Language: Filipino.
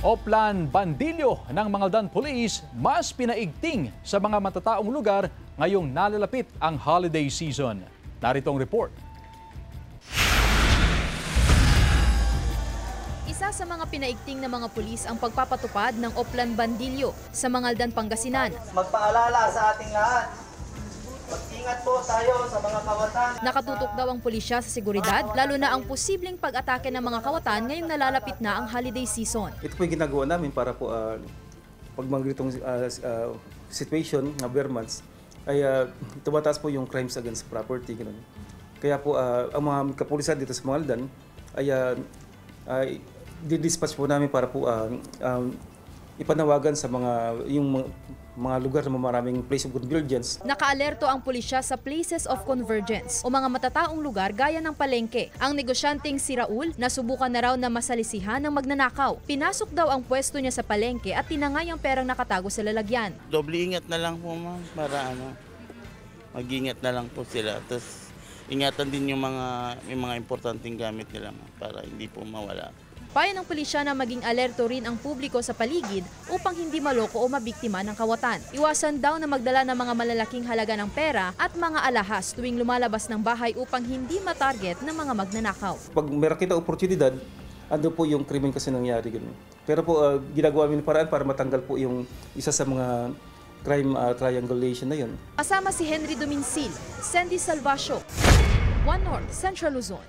Oplan Bandilyo ng Mangaldan Police mas pinaigting sa mga matataong lugar ngayong nalalapit ang holiday season. Narito ang report. Isa sa mga pinaigting ng mga pulis ang pagpapatupad ng Oplan Bandilyo sa Mangaldan, Pangasinan. Magpaalala sa ating lahat, mag-ingat po tayo sa mga kawatan. Nakatutok daw ang pulisya sa seguridad, lalo na ang posibleng pag-atake ng mga kawatan ngayong nalalapit na ang holiday season. Ito po yung ginagawa namin para po pag mga ganitong situation na bare months, ay tumataas po yung crimes against property. Ganun. Kaya po ang mga kapulisan dito sa Mangaldan ay didispatch po namin para po ipanawagan sa mga lugar na maraming place of convergence. Nakaalerto ang pulisya sa places of convergence o mga matataong lugar gaya ng palengke. Ang negosyanteng si Raul nasubukan na raw na masalisihan ng magnanakaw. Pinasok daw ang pwesto niya sa palengke at tinangay ang perang nakatago sa lalagyan. Doble ingat na lang po, ma'am, para mag-ingat na lang po sila. Tapos ingatan din yung mga importanteng gamit nila, ma'am, para hindi po mawala. Payo ng pulisya na maging alerto rin ang publiko sa paligid upang hindi maloko o mabiktima ng kawatan. Iwasan daw na magdala ng mga malalaking halaga ng pera at mga alahas tuwing lumalabas ng bahay upang hindi matarget ng mga magnanakaw. Pag meron kita oportunidad, ando po yung krimen kasi nangyari. Ganun. Pero po ginagawa namin paraan para matanggal po yung isa sa mga crime triangulation na yun. Kasama si Henry Dominsil, Sandy Salvacio, One North, Central Luzon.